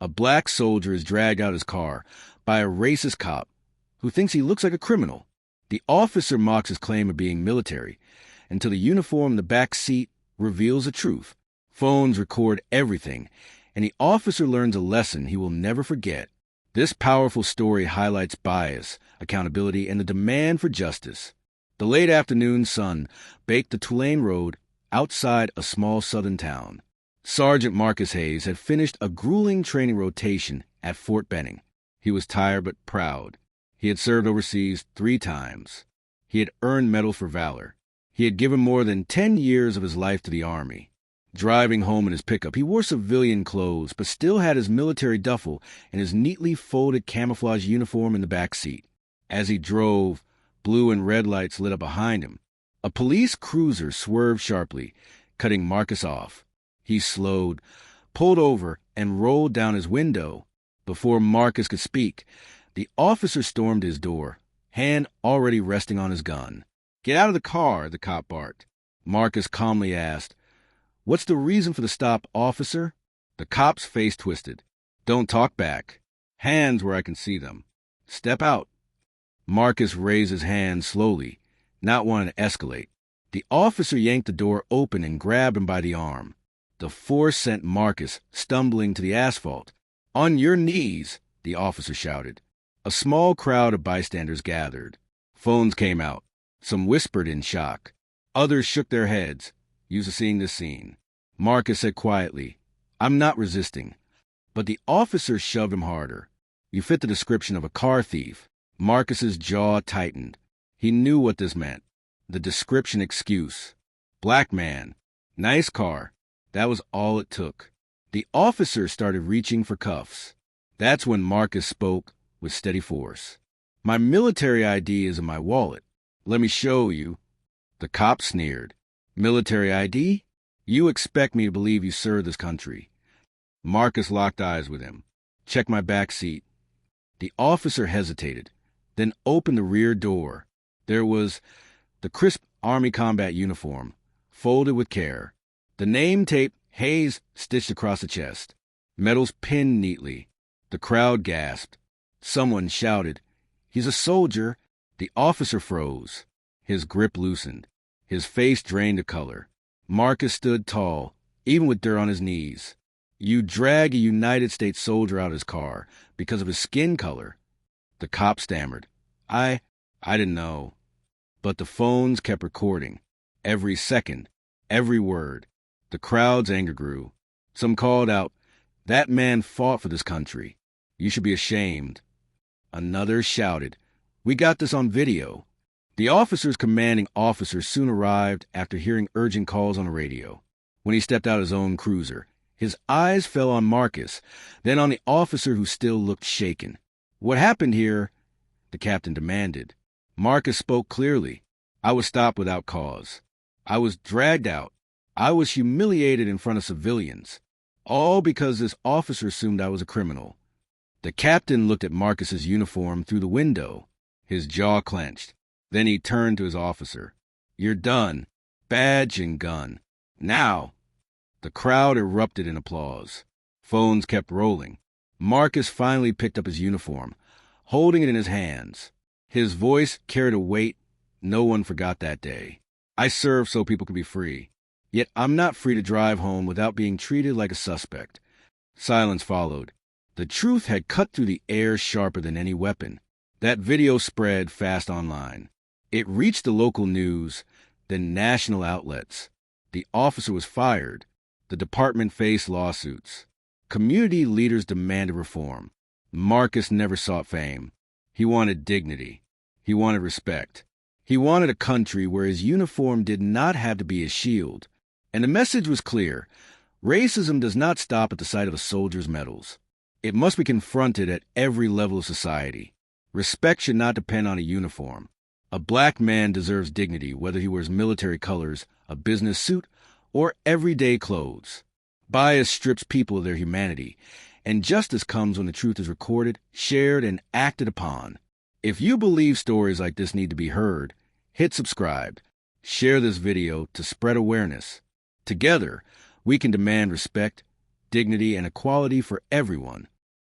A black soldier is dragged out of his car by a racist cop who thinks he looks like a criminal. The officer mocks his claim of being military until the uniform in the back seat reveals the truth. Phones record everything, and the officer learns a lesson he will never forget. This powerful story highlights bias, accountability, and the demand for justice. The late afternoon sun baked the Tulane Road outside a small southern town. Sergeant Marcus Hayes had finished a grueling training rotation at Fort Benning. He was tired but proud. He had served overseas 3 times. He had earned medals for valor. He had given more than 10 years of his life to the Army. Driving home in his pickup, he wore civilian clothes, but still had his military duffel and his neatly folded camouflage uniform in the back seat. As he drove, blue and red lights lit up behind him. A police cruiser swerved sharply, cutting Marcus off. He slowed, pulled over, and rolled down his window. Before Marcus could speak, the officer stormed his door, hand already resting on his gun. "Get out of the car," the cop barked. Marcus calmly asked, "What's the reason for the stop, officer?" The cop's face twisted. "Don't talk back. Hands where I can see them. Step out." Marcus raised his hand slowly, not wanting to escalate. The officer yanked the door open and grabbed him by the arm. The force sent Marcus stumbling to the asphalt. "On your knees," the officer shouted. A small crowd of bystanders gathered. Phones came out. Some whispered in shock. Others shook their heads, used to seeing this scene. Marcus said quietly, "I'm not resisting." But the officer shoved him harder. "You fit the description of a car thief." Marcus's jaw tightened. He knew what this meant. The description excuse. Black man. Nice car. That was all it took. The officer started reaching for cuffs. That's when Marcus spoke with steady force. "My military ID is in my wallet. Let me show you." The cop sneered. "Military ID? You expect me to believe you serve this country." Marcus locked eyes with him. "Check my back seat." The officer hesitated, then opened the rear door. There was the crisp Army combat uniform, folded with care. The name tape, Hayes, stitched across the chest. Medals pinned neatly. The crowd gasped. Someone shouted, "He's a soldier!" The officer froze. His grip loosened. His face drained of color. Marcus stood tall, even with dirt on his knees. "You drag a United States soldier out of his car because of his skin color." The cop stammered. I didn't know." But the phones kept recording. Every second, every word. The crowd's anger grew. Some called out, "That man fought for this country. You should be ashamed." Another shouted, "We got this on video." The officer's commanding officer soon arrived after hearing urgent calls on the radio. When he stepped out of his own cruiser, his eyes fell on Marcus, then on the officer who still looked shaken. "What happened here?" the captain demanded. Marcus spoke clearly. "I was stopped without cause. I was dragged out. I was humiliated in front of civilians. All because this officer assumed I was a criminal." The captain looked at Marcus's uniform through the window. His jaw clenched. Then he turned to his officer. "You're done. Badge and gun. Now." The crowd erupted in applause. Phones kept rolling. Marcus finally picked up his uniform, holding it in his hands. His voice carried a weight no one forgot that day. "I served so people could be free. Yet I'm not free to drive home without being treated like a suspect." Silence followed. The truth had cut through the air sharper than any weapon. That video spread fast online. It reached the local news, then national outlets. The officer was fired. The department faced lawsuits. Community leaders demanded reform. Marcus never sought fame. He wanted dignity. He wanted respect. He wanted a country where his uniform did not have to be a shield. And the message was clear. Racism does not stop at the sight of a soldier's medals. It must be confronted at every level of society. Respect should not depend on a uniform. A black man deserves dignity, whether he wears military colors, a business suit, or everyday clothes. Bias strips people of their humanity, and justice comes when the truth is recorded, shared, and acted upon. If you believe stories like this need to be heard, hit subscribe. Share this video to spread awareness. Together, we can demand respect, dignity, and equality for everyone.